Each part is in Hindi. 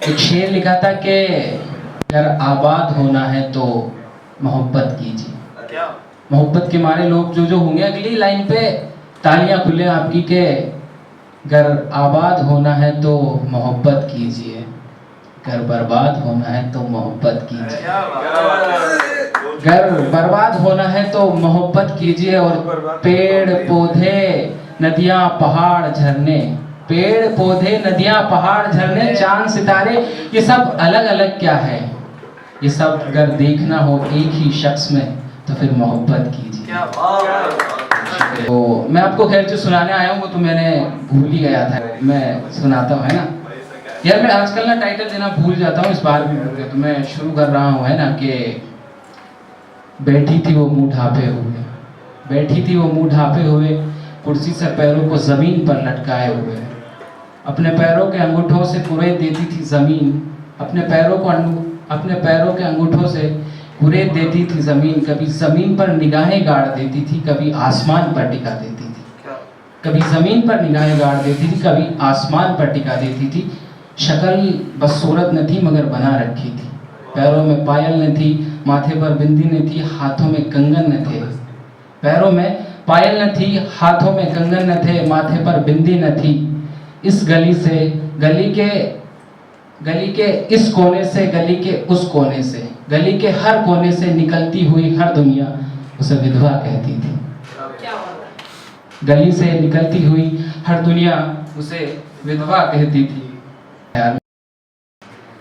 एक शेर लिखा था कि अगर आबाद होना है तो मोहब्बत कीजिए। क्या मोहब्बत के मारे लोग जो होंगे अगली लाइन पे तालियां खुले आपकी के अगर आबाद होना है तो मोहब्बत कीजिए, अगर बर्बाद होना है तो मोहब्बत कीजिए। क्या बात है। अगर बर्बाद होना है तो मोहब्बत कीजिए। और पेड़ पौधे नदियां पहाड़ झरने, पेड़ पौधे नदियां पहाड़ झरने चांद सितारे, ये सब अलग अलग क्या है? ये सब अगर देखना हो एक ही शख्स में तो फिर मोहब्बत कीजिए। क्या बात तो मैं आपको खैर जो सुनाने आया हूँ वो तो मैंने भूल ही गया था, मैं सुनाता हूँ, है ना यार। मैं आजकल ना टाइटल देना भूल जाता हूँ, इस बार भी भूल गया, तो मैं शुरू कर रहा हूँ, है ना, कि बैठी थी वो मुंह ढापे हुए, बैठी थी वो मुंह ढापे हुए, कुर्सी से पैरों को जमीन पर लटकाए हुए, अपने पैरों के अंगूठों से कुरेद देती थी जमीन, अपने पैरों के अंगूठों से कुरेद देती थी जमीन, कभी जमीन पर निगाहें गाड़ देती थी, कभी आसमान पर टिका देती थी, कभी जमीन पर निगाहें गाड़ देती थी, कभी आसमान पर टिका देती थी। शक्ल बस सूरत न थी मगर बना रखी थी, पैरों में पायल न थी, माथे पर बिंदी न थी, हाथों में कंगन न थे, पैरों में पायल न थी, हाथों में कंगन न थे, माथे पर बिंदी न थी। इस गली से गली के इस कोने से गली के उस कोने से, गली के हर कोने से निकलती हुई हर दुनिया उसे विधवा कहती थी। गली से निकलती हुई हर दुनिया उसे विधवा कहती थी।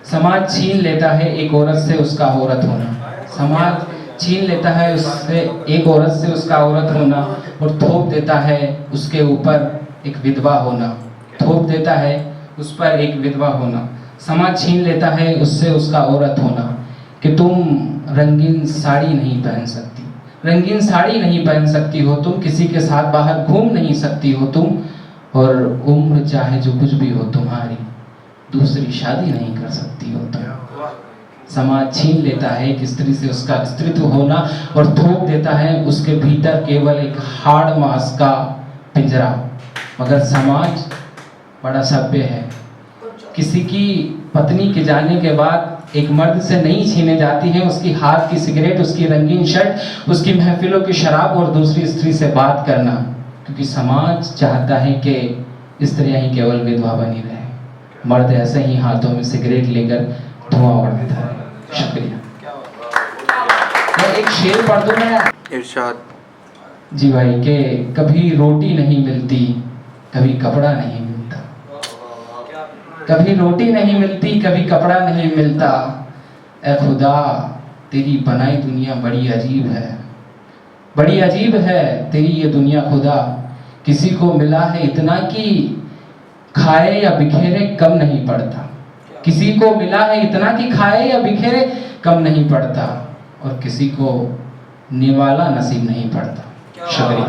समाज छीन लेता है एक औरत से उसका औरत होना, समाज छीन लेता है उससे एक औरत से उसका औरत होना, और थोप देता है उसके ऊपर एक विधवा होना, थोप देता है उस पर एक विधवा होना। समाज छीन लेता है उससे उसका औरत होना, कि तुम रंगीन साड़ी नहीं पहन सकती, रंगीन साड़ी नहीं पहन सकती हो तुम, किसी के साथ बाहर घूम नहीं सकती हो तुम, और उम्र चाहे जो कुछ भी हो तुम्हारी, दूसरी शादी नहीं कर सकती हो तुम। समाज छीन लेता है एक स्त्री से उसका स्त्रीत्व होना, और थोप देता है उसके भीतर केवल एक हाड़ मांस का पिंजरा। मगर समाज बड़ा सभ्य है, किसी की पत्नी के जाने के बाद एक मर्द से नहीं छीने जाती है उसकी हाथ की सिगरेट, उसकी रंगीन शर्ट, उसकी महफिलों की शराब और दूसरी स्त्री से बात करना, क्योंकि समाज चाहता है कि स्त्रियां ही केवल विधवा बनी रहे, मर्द ऐसे ही हाथों में सिगरेट लेकर धुआं उड़ाता है। शुक्रिया। मैं एक शेर पढ़ दूं मैं, इरशाद। जी भाई, के कभी रोटी नहीं मिलती कभी कपड़ा नहीं मिलता, कभी रोटी नहीं मिलती कभी कपड़ा नहीं मिलता, ए खुदा तेरी बनाई दुनिया बड़ी अजीब है, बड़ी अजीब है तेरी ये दुनिया खुदा, किसी को मिला है इतना कि खाए या बिखेरे कम नहीं पड़ता, किसी को मिला है इतना कि खाए या बिखेरे कम नहीं पड़ता, और किसी को निवाला नसीब नहीं पड़ता। शुक्रिया।